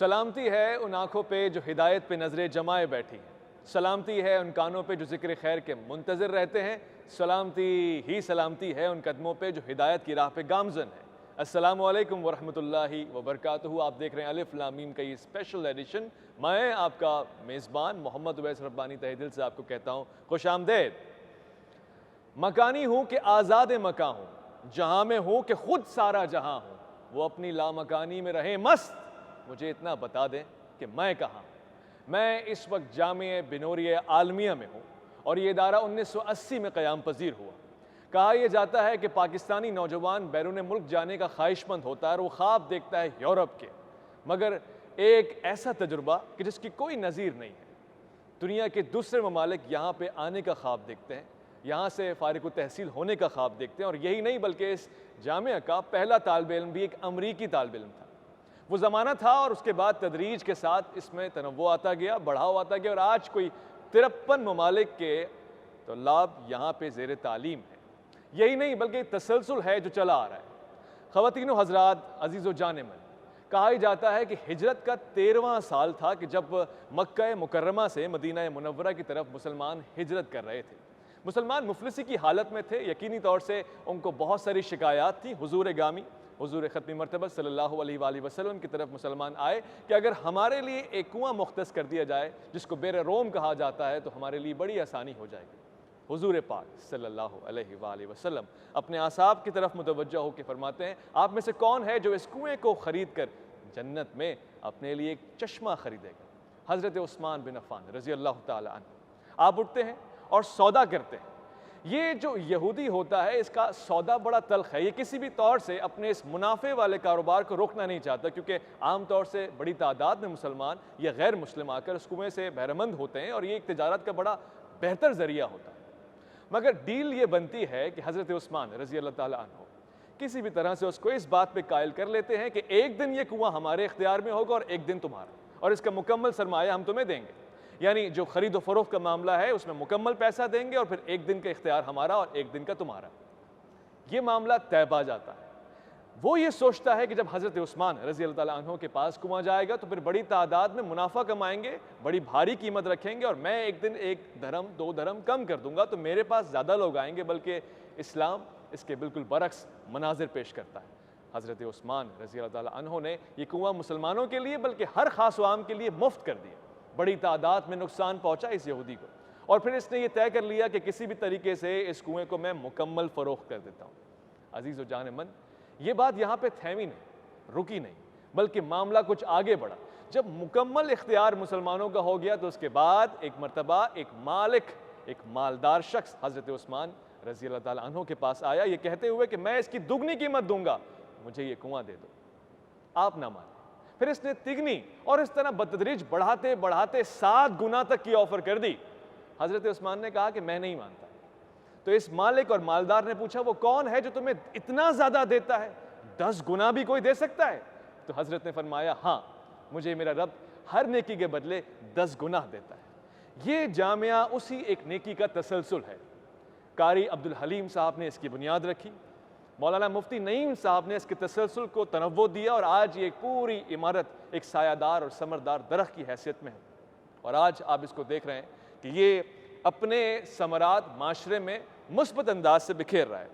سلامتی ہے ان آنکھوں پہ جو ہدایت پہ نظریں جمائے بیٹھی ہیں، سلامتی ہے ان کانوں پہ جو ذکر خیر کے منتظر رہتے ہیں، سلامتی ہی سلامتی ہے ان قدموں پہ جو ہدایت کی راہ پہ گامزن ہے۔ السلام علیکم ورحمۃ اللہ وبرکاتہ۔ آپ دیکھ رہے ہیں الف لام میم کا یہ اسپیشل ایڈیشن۔ میں آپ کا میزبان محمد اویس ربانی تہہ دل سے آپ کو کہتا ہوں خوش آمدید۔ مکانی ہوں کہ آزاد مکاں ہوں، جہاں میں ہوں کہ خود سارا جہاں ہوں، وہ اپنی لامکانی میں رہیں مست، مجھے اتنا بتا دیں کہ میں کہاں ہوں۔ میں اس وقت جامعہ بنوریہ عالمیہ میں ہوں اور یہ ادارہ 1980 میں قیام پذیر ہوا۔ کہا یہ جاتا ہے کہ پاکستانی نوجوان بیرون ملک جانے کا خواہش مند ہوتا ہے اور وہ خواب دیکھتا ہے یورپ کے، مگر ایک ایسا تجربہ کہ جس کی کوئی نظیر نہیں ہے۔ دنیا کے دوسرے ممالک یہاں پہ آنے کا خواب دیکھتے ہیں، یہاں سے فارغ التحصیل ہونے کا خواب دیکھتے ہیں، اور یہی نہیں بلکہ اس جامعہ کا پہلا طالب علم بھی ایک امریکی طالب علم تھا۔ وہ زمانہ تھا اور اس کے بعد تدریج کے ساتھ اس میں تنوع آتا گیا، بڑھاؤ آتا گیا، اور آج کوئی 53 ممالک کے طلاب یہاں پہ زیر تعلیم ہیں۔ یہی نہیں بلکہ تسلسل ہے جو چلا آ رہا ہے۔ خواتین و حضرات، عزیز و جان من، کہا ہی جاتا ہے کہ ہجرت کا 13واں سال تھا کہ جب مکہ مکرمہ سے مدینہ منورہ کی طرف مسلمان ہجرت کر رہے تھے۔ مسلمان مفلسی کی حالت میں تھے، یقینی طور سے ان کو بہت ساری شکایات تھیں۔ حضور گامی، حضور ختمی مرتبہ صلی اللہ علیہ وآلہ وسلم کی طرف مسلمان آئے کہ اگر ہمارے لیے ایک کنواں مختص کر دیا جائے جس کو بیر روم کہا جاتا ہے تو ہمارے لیے بڑی آسانی ہو جائے گی۔ حضور پاک صلی اللہ علیہ وآلہ وسلم اپنے اصحاب کی طرف متوجہ ہو کے فرماتے ہیں، آپ میں سے کون ہے جو اس کنویں کو خرید کر جنت میں اپنے لیے ایک چشمہ خریدے گا؟ حضرت عثمان بن عفان رضی اللہ تعالی عنہ آپ اٹھتے ہیں اور سودا کرتے ہیں۔ یہ جو یہودی ہوتا ہے اس کا سودا بڑا تلخ ہے، یہ کسی بھی طور سے اپنے اس منافع والے کاروبار کو روکنا نہیں چاہتا، کیونکہ عام طور سے بڑی تعداد میں مسلمان یا غیر مسلم آ کر اس کنویں سے بہرمند ہوتے ہیں اور یہ ایک تجارت کا بڑا بہتر ذریعہ ہوتا ہے۔ مگر ڈیل یہ بنتی ہے کہ حضرت عثمان رضی اللہ تعالیٰ عنہ کسی بھی طرح سے اس کو اس بات پہ قائل کر لیتے ہیں کہ ایک دن یہ کنواں ہمارے اختیار میں ہوگا اور ایک دن تمہارا، اور اس کا مکمل سرمایہ ہم تمہیں دیں گے۔ یعنی جو خرید و فروخت کا معاملہ ہے اس میں مکمل پیسہ دیں گے اور پھر ایک دن کا اختیار ہمارا اور ایک دن کا تمہارا۔ یہ معاملہ طے پا جاتا ہے۔ وہ یہ سوچتا ہے کہ جب حضرت عثمان رضی اللہ تعالیٰ عنہ کے پاس کنواں جائے گا تو پھر بڑی تعداد میں منافع کمائیں گے، بڑی بھاری قیمت رکھیں گے، اور میں ایک دن 1 درہم 2 درہم کم کر دوں گا تو میرے پاس زیادہ لوگ آئیں گے، بلکہ اسلام اس کے بالکل برعکس مناظر پیش کرتا ہے۔ حضرت عثمان رضی اللہ تعالیٰ عنہ نے یہ کنواں مسلمانوں کے لیے بلکہ ہر خاص و عام کے لیے مفت کر دیا۔ بڑی تعداد میں نقصان پہنچا اس یہودی کو، اور پھر اس نے یہ طے کر لیا کہ کسی بھی طریقے سے اس کنویں کو میں مکمل فروخت کر دیتا ہوں۔ عزیز و جان من، یہ بات یہاں پہ تھیمی نہیں، رکی نہیں، بلکہ معاملہ کچھ آگے بڑھا۔ جب مکمل اختیار مسلمانوں کا ہو گیا تو اس کے بعد ایک مرتبہ ایک مالک، ایک مالدار شخص حضرت عثمان رضی اللہ تعالیٰ عنہ کے پاس آیا یہ کہتے ہوئے کہ میں اس کی دگنی قیمت دوں گا، مجھے یہ کنواں دے دو۔ آپ نہ مانے، پھر اس نے تگنی اور اس طرح بتدریج بڑھاتے بڑھاتے 7 گنا تک کی آفر کر دی۔ حضرت عثمان نے کہا کہ میں نہیں مانتا۔ تو اس مالک اور مالدار نے پوچھا وہ کون ہے جو تمہیں اتنا زیادہ دیتا ہے؟ 10 گنا بھی کوئی دے سکتا ہے؟ تو حضرت نے فرمایا ہاں، مجھے میرا رب ہر نیکی کے بدلے 10 گنا دیتا ہے۔ یہ جامعہ اسی ایک نیکی کا تسلسل ہے۔ قاری عبدالحلیم صاحب نے اس کی بنیاد رکھی، مولانا مفتی نعیم صاحب نے اس کے تسلسل کو تنوع دیا، اور آج یہ پوری عمارت ایک سایہ دار اور ثمردار درخت کی حیثیت میں ہے، اور آج آپ اس کو دیکھ رہے ہیں کہ یہ اپنے ثمرات معاشرے میں مثبت انداز سے بکھیر رہا ہے۔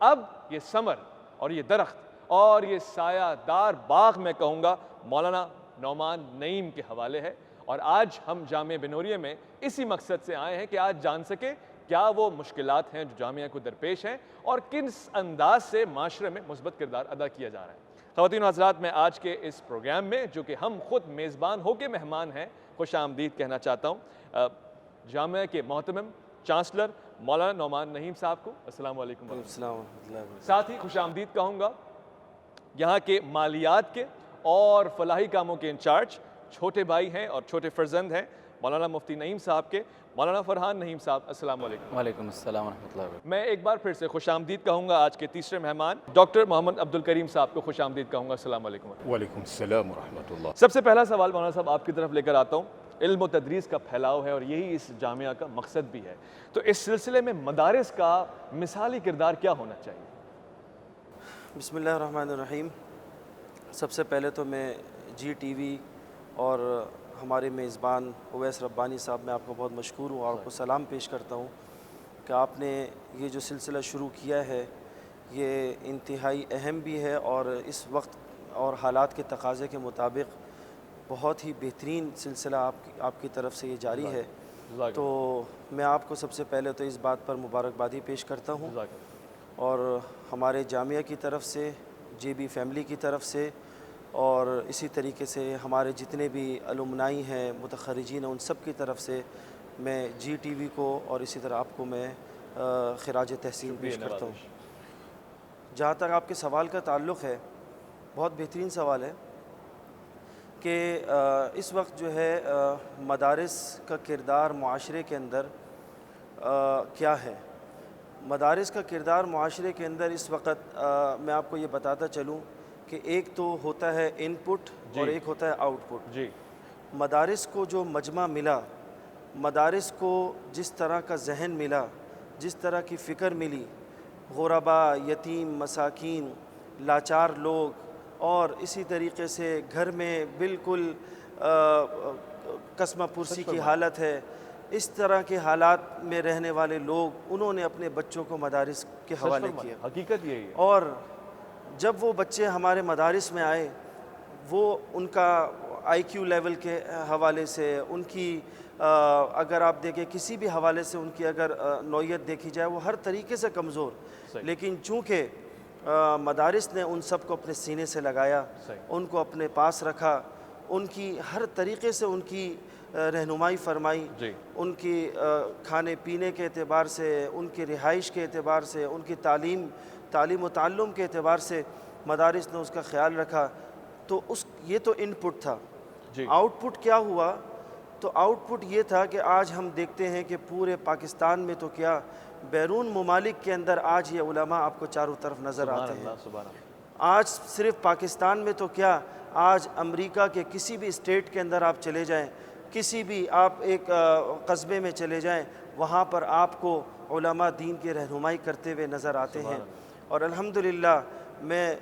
اب یہ ثمر اور یہ درخت اور یہ سایہ دار باغ میں کہوں گا مولانا نعمان نعیم کے حوالے ہے، اور آج ہم جامعہ بنوریہ میں اسی مقصد سے آئے ہیں کہ آج جان سکے کیا وہ مشکلات ہیں جو جامعہ کو درپیش ہیں اور کس انداز سے معاشرے میں مثبت کردار ادا کیا جا رہا ہے۔ خواتین و حضرات، میں آج کے اس پروگرام میں جو کہ ہم خود میزبان ہو کے مہمان ہیں، خوش آمدید کہنا چاہتا ہوں جامعہ کے محتمم چانسلر مولانا نعمان نعیم صاحب کو۔ السلام علیکم۔ السلام ورحمۃ اللہ وبرکاتہ۔ ساتھ ہی خوش آمدید کہوں گا یہاں کے مالیات کے اور فلاحی کاموں کے انچارج چھوٹے بھائی ہیں اور چھوٹے فرزند ہیں مولانا مفتی نعیم صاحب کے، مولانا فرحان نعیم صاحب۔ السلام علیکم۔ وعلیکم السلام ورحمۃ اللہ وبرکاتہ۔ میں ایک بار پھر سے خوش آمدید کہوں گا آج کے تیسرے مہمان ڈاکٹر محمد عبدالکریم صاحب کو خوش آمدید کہوں گا۔ السلام علیکم۔ وعلیکم السلام ورحمۃ اللہ۔ سب سے پہلا سوال مولانا صاحب آپ کی طرف لے کر آتا ہوں۔ علم و تدریس کا پھیلاؤ ہے اور یہی اس جامعہ کا مقصد بھی ہے، تو اس سلسلے میں مدارس کا مثالی کردار کیا ہونا چاہیے؟ بسم اللہ الرحمن الرحیم۔ سب سے پہلے تو میں جی ٹی وی اور ہمارے میزبان اویس ربانی صاحب، میں آپ کو بہت مشکور ہوں اور آپ کو سلام پیش کرتا ہوں کہ آپ نے یہ جو سلسلہ شروع کیا ہے یہ انتہائی اہم بھی ہے اور اس وقت اور حالات کے تقاضے کے مطابق بہت ہی بہترین سلسلہ آپ کی طرف سے یہ جاری ہے۔ تو میں آپ کو سب سے پہلے تو اس بات پر مبارکبادی پیش کرتا ہوں، اور ہمارے جامعہ کی طرف سے، جے بی فیملی کی طرف سے، اور اسی طریقے سے ہمارے جتنے بھی الومنائی ہیں، متخرجین ہیں، ان سب کی طرف سے میں جی ٹی وی کو اور اسی طرح آپ کو میں خراج تحسین پیش کرتا ہوں۔ جہاں تک آپ کے سوال کا تعلق ہے، بہت بہترین سوال ہے کہ اس وقت جو ہے مدارس کا کردار معاشرے کے اندر کیا ہے۔ مدارس کا کردار معاشرے کے اندر اس وقت میں آپ کو یہ بتاتا چلوں کہ ایک تو ہوتا ہے ان پٹ اور ایک ہوتا ہے آؤٹ پٹ۔ مدارس کو جو مجمع ملا، مدارس کو جس طرح کا ذہن ملا، جس طرح کی فکر ملی، غربا، یتیم، مساکین، لاچار لوگ، اور اسی طریقے سے گھر میں بالکل قسمہ پرسی کی حالت ہے، اس طرح کے حالات میں رہنے والے لوگ، انہوں نے اپنے بچوں کو مدارس کے حوالے کیا۔ حقیقت یہی ہے۔ اور جب وہ بچے ہمارے مدارس میں آئے، وہ ان کا آئی کیو لیول کے حوالے سے، ان کی اگر آپ دیکھیں کسی بھی حوالے سے ان کی اگر نوعیت دیکھی جائے، وہ ہر طریقے سے کمزور، لیکن چونکہ مدارس نے ان سب کو اپنے سینے سے لگایا، ان کو اپنے پاس رکھا، ان کی ہر طریقے سے ان کی رہنمائی فرمائی، ان کی کھانے پینے کے اعتبار سے، ان کی رہائش کے اعتبار سے، ان کی تعلیم و تعلم کے اعتبار سے مدارس نے اس کا خیال رکھا۔ تو یہ تو ان پٹ تھا۔ آؤٹ پٹ کیا ہوا؟ تو آؤٹ پٹ یہ تھا کہ آج ہم دیکھتے ہیں کہ پورے پاکستان میں تو کیا، بیرون ممالک کے اندر آج یہ علماء آپ کو چاروں طرف نظر آتے ہیں۔ آج صرف پاکستان میں تو کیا، آج امریکہ کے کسی بھی اسٹیٹ کے اندر آپ چلے جائیں، کسی بھی آپ ایک قصبے میں چلے جائیں، وہاں پر آپ کو علماء دین کی رہنمائی کرتے ہوئے نظر آتے ہیں۔ اور الحمدللہ میں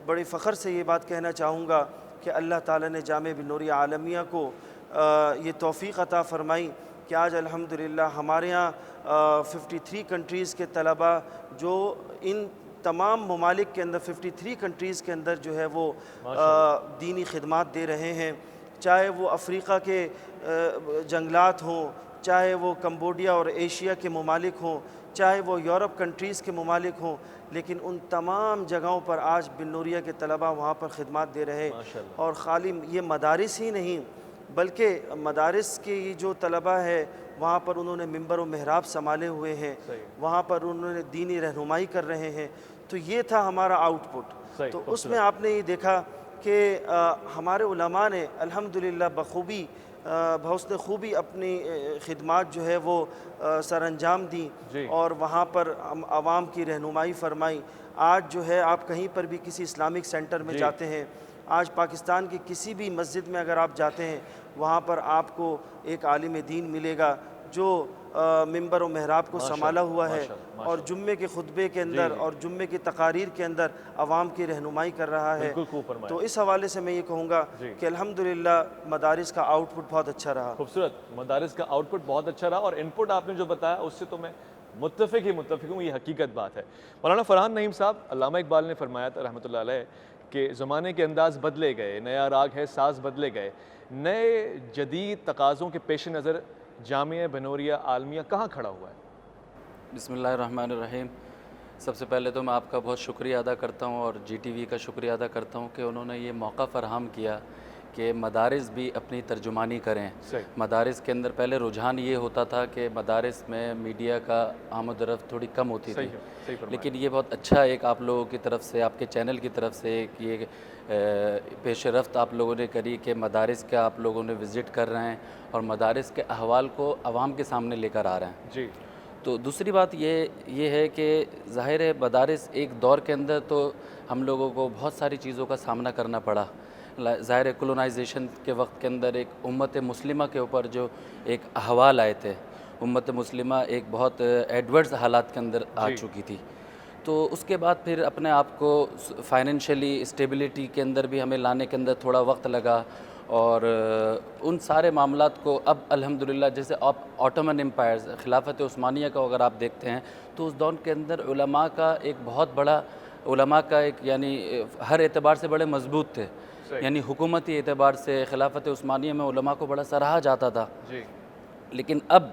بڑی فخر سے یہ بات کہنا چاہوں گا کہ اللہ تعالیٰ نے جامعہ بنوریہ عالمیہ کو یہ توفیق عطا فرمائی کہ آج الحمدللہ ہمارے ہاں 53 کنٹریز کے طلباء جو ان تمام ممالک کے اندر 53 کنٹریز کے اندر جو ہے وہ دینی خدمات دے رہے ہیں، چاہے وہ افریقہ کے جنگلات ہوں، چاہے وہ کمبوڈیا اور ایشیا کے ممالک ہوں، چاہے وہ یورپ کنٹریز کے ممالک ہوں، لیکن ان تمام جگہوں پر آج بنوریہ کے طلباء وہاں پر خدمات دے رہے ہیں۔ اور خالی یہ مدارس ہی نہیں، بلکہ مدارس کے یہ جو طلباء ہے وہاں پر انہوں نے ممبر و محراب سنبھالے ہوئے ہیں، وہاں پر انہوں نے دینی رہنمائی کر رہے ہیں۔ تو یہ تھا ہمارا آؤٹ پٹ۔ تو اس میں آپ نے یہ دیکھا کہ ہمارے علماء نے الحمدللہ بخوبی بحسن خوبی اپنی خدمات جو ہے وہ سر انجام دیں، اور وہاں پر عوام کی رہنمائی فرمائی۔ آج جو ہے آپ کہیں پر بھی کسی اسلامک سینٹر میں جاتے ہیں، آج پاکستان کی کسی بھی مسجد میں اگر آپ جاتے ہیں، وہاں پر آپ کو ایک عالم دین ملے گا جو ممبر و محراب کو سنبھالا ہوا ہے، اور جمعے کے خطبے کے اندر اور جمعے کی تقاریر کے اندر عوام کی رہنمائی کر رہا ہے۔ تو اس حوالے سے میں یہ کہوں گا کہ الحمدللہ مدارس کا آؤٹ پٹ بہت اچھا رہا۔ خوبصورت، مدارس کا آؤٹ پٹ بہت اچھا رہا، اور ان پٹ آپ نے جو بتایا اس سے تو میں متفق ہوں، یہ حقیقت بات ہے۔ مولانا فرحان نعیم صاحب، علامہ اقبال نے فرمایا تھا رحمۃ اللہ علیہ کہ زمانے کے انداز بدلے گئے، نیا راگ ہے ساز بدلے گئے، نئے جدید تقاضوں کے پیش نظر جامعہ بنوریہ عالمیہ کہاں کھڑا ہوا ہے؟ بسم اللہ الرحمن الرحیم۔ سب سے پہلے تو میں آپ کا بہت شکریہ ادا کرتا ہوں، اور جی ٹی وی کا شکریہ ادا کرتا ہوں کہ انہوں نے یہ موقع فراہم کیا کہ مدارس بھی اپنی ترجمانی کریں۔ مدارس کے اندر پہلے رجحان یہ ہوتا تھا کہ مدارس میں میڈیا کا آمد و رفت تھوڑی کم ہوتی تھی، لیکن یہ بہت اچھا ایک آپ لوگوں کی طرف سے، آپ کے چینل کی طرف سے ایک یہ پیش رفت آپ لوگوں نے کری کہ مدارس کا آپ لوگوں نے وزٹ کر رہے ہیں اور مدارس کے احوال کو عوام کے سامنے لے کر آ رہے ہیں۔ تو دوسری بات یہ ہے کہ ظاہر ہے مدارس ایک دور کے اندر تو ہم لوگوں کو بہت ساری چیزوں کا سامنا کرنا پڑا۔ ظاہر ہے کولونائزیشن کے وقت کے اندر ایک امت مسلمہ کے اوپر جو ایک احوال آئے تھے، امت مسلمہ ایک بہت ایڈورس حالات کے اندر آ چکی تھی، تو اس کے بعد پھر اپنے آپ کو فائنینشلی اسٹیبلٹی کے اندر بھی ہمیں لانے کے اندر تھوڑا وقت لگا، اور ان سارے معاملات کو اب الحمدللہ جیسے آٹومن امپائرز خلافت عثمانیہ کا اگر آپ دیکھتے ہیں تو اس دور کے اندر علماء کا ایک بہت بڑا یعنی ہر اعتبار سے بڑے مضبوط تھے، یعنی حکومتی اعتبار سے خلافت عثمانیہ میں علماء کو بڑا سراہا جاتا تھا. لیکن اب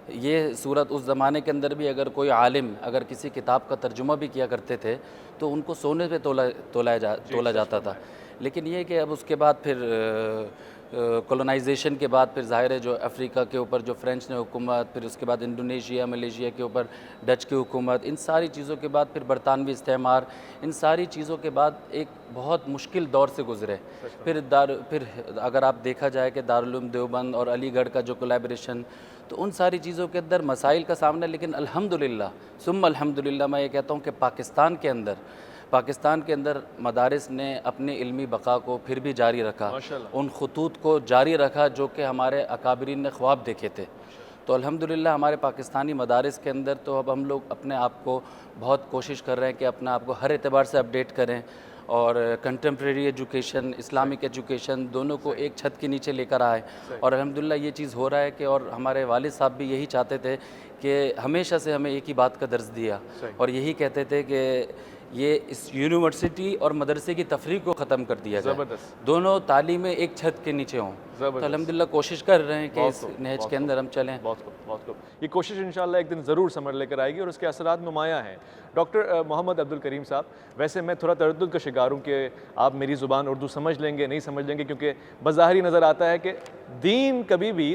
یہ صورت اس زمانے کے اندر بھی اگر کوئی عالم اگر کسی کتاب کا ترجمہ بھی کیا کرتے تھے تو ان کو سونے پہ تولا جاتا تھا. لیکن یہ کہ اب اس کے بعد پھر کولونائزیشن کے بعد پھر ظاہر ہے جو افریقہ کے اوپر جو فرینچ نے حکومت، پھر اس کے بعد انڈونیشیا ملیشیا کے اوپر ڈچ کی حکومت، ان ساری چیزوں کے بعد پھر برطانوی استعمار، ان ساری چیزوں کے بعد ایک بہت مشکل دور سے گزرے. پھر اگر آپ دیکھا جائے کہ دارالعلوم دیوبند اور علی گڑھ کا جو کولیبریشن، تو ان ساری چیزوں کے اندر مسائل کا سامنا. لیکن الحمدللہ ثم الحمدللہ میں یہ کہتا ہوں کہ پاکستان کے اندر مدارس نے اپنی علمی بقا کو پھر بھی جاری رکھا، ان خطوط کو جاری رکھا جو کہ ہمارے اکابرین نے خواب دیکھے تھے. تو الحمدللہ ہمارے پاکستانی مدارس کے اندر تو اب ہم لوگ اپنے آپ کو بہت کوشش کر رہے ہیں کہ اپنے آپ کو ہر اعتبار سے اپڈیٹ کریں اور کنٹمپریری ایجوکیشن، اسلامک ایجوکیشن دونوں کو ایک چھت کے نیچے لے کر آئے. اور الحمدللہ یہ چیز ہو رہا ہے کہ اور ہمارے والد صاحب بھی یہی چاہتے تھے کہ ہمیشہ سے ہمیں ایک ہی بات کا درس دیا اور یہی کہتے تھے کہ یہ اس یونیورسٹی اور مدرسے کی تفریق کو ختم کر دیا جائے، دونوں تعلیمیں ایک چھت کے نیچے ہوں. تو الحمدللہ کوشش کر رہے ہیں کہ اس نہج کے اندر ہم چلیں. بہت خوب. یہ کوشش انشاءاللہ ایک دن ضرور ثمر لے کر آئے گی اور اس کے اثرات نمایاں ہیں. ڈاکٹر محمد عبدالکریم صاحب، ویسے میں تھوڑا تردد کا شکار ہوں کہ آپ میری زبان اردو سمجھ لیں گے نہیں سمجھ لیں گے، کیونکہ بظاہر ہی نظر آتا ہے کہ دین کبھی بھی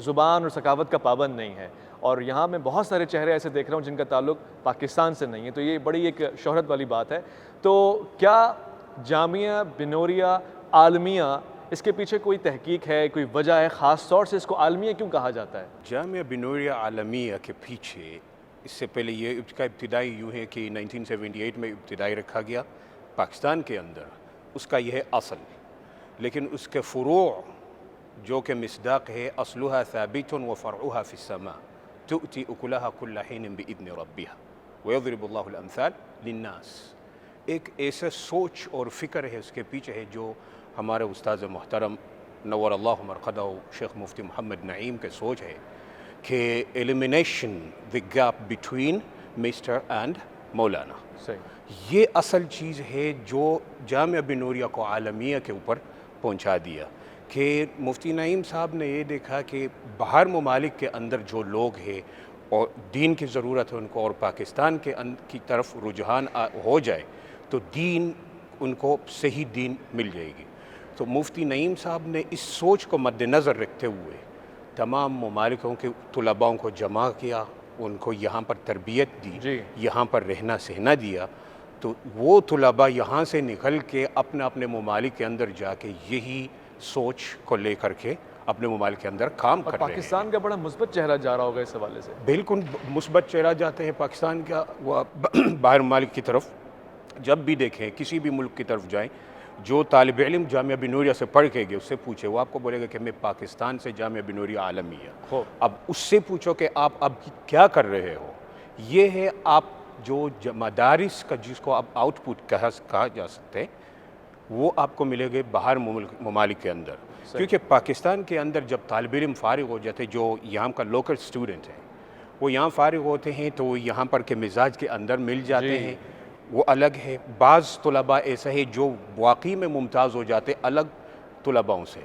زبان اور ثقافت کا پابند نہیں ہے. اور یہاں میں بہت سارے چہرے ایسے دیکھ رہا ہوں جن کا تعلق پاکستان سے نہیں ہے، تو یہ بڑی ایک شہرت والی بات ہے. تو کیا جامعہ بنوریہ عالمیہ، اس کے پیچھے کوئی تحقیق ہے، کوئی وجہ ہے، خاص طور سے اس کو عالمیہ کیوں کہا جاتا ہے؟ جامعہ بنوریہ عالمیہ کے پیچھے اس سے پہلے یہ اس کا ابتدائی یوں ہے کہ 1978 میں ابتدائی رکھا گیا پاکستان کے اندر، اس کا یہ ہے اصل. لیکن اس کے فروع جو کہ مصداق ہے اصلها ثابت وفرعها في السماء تؤتي اکلها كل حين باذن ربها ويضرب الله الامثال للناس. ایک ایسا سوچ اور فکر ہے اس کے پیچھے ہے جو ہمارے استاذ محترم نور اللہ مرقدہ شیخ مفتی محمد نعیم کے سوچ ہے کہ elimination the gap between mister and Maulana. یہ اصل چیز ہے جو جامعہ بنوریہ کو عالمیہ کے اوپر پہنچا دیا کہ مفتی نعیم صاحب نے یہ دیکھا کہ باہر ممالک کے اندر جو لوگ ہیں اور دین کی ضرورت ہے ان کو، اور پاکستان کی طرف رجحان ہو جائے تو دین ان کو صحیح دین مل جائے گی. تو مفتی نعیم صاحب نے اس سوچ کو مد نظر رکھتے ہوئے تمام ممالکوں کے طلباؤں کو جمع کیا، ان کو یہاں پر تربیت دی، یہاں پر رہنا سہنا دیا. تو وہ طلباء یہاں سے نکل کے اپنے اپنے ممالک کے اندر جا کے یہی سوچ کو لے کر کے اپنے ممالک کے اندر کام کر رہے ہیں. پاکستان کا بڑا مثبت چہرہ جا رہا ہوگا اس حوالے سے. بالکل مثبت چہرہ جاتے ہیں پاکستان کا. وہ باہر ممالک کی طرف جب بھی دیکھیں، کسی بھی ملک کی طرف جائیں، جو طالب علم جامعہ بنوریہ سے پڑھ کے گئے اس سے پوچھے، وہ آپ کو بولے گا کہ میں پاکستان سے جامعہ بنوریہ عالمیہ. اب اس سے پوچھو کہ آپ اب کیا کر رہے ہو. یہ ہے آپ جو مدارس کا جس کو اب آؤٹ پٹ کہا جا سکتے ہیں، وہ آپ کو ملے گے باہر ممالک کے اندر. کیونکہ پاکستان کے اندر جب طالب علم فارغ ہو جاتے، جو یہاں کا لوکل اسٹوڈنٹ ہیں، وہ یہاں فارغ ہوتے ہیں تو یہاں پر کے مزاج کے اندر مل جاتے ہیں، وہ الگ ہے. بعض طلباء ایسا ہے جو واقعی میں ممتاز ہو جاتے الگ طلباؤں سے.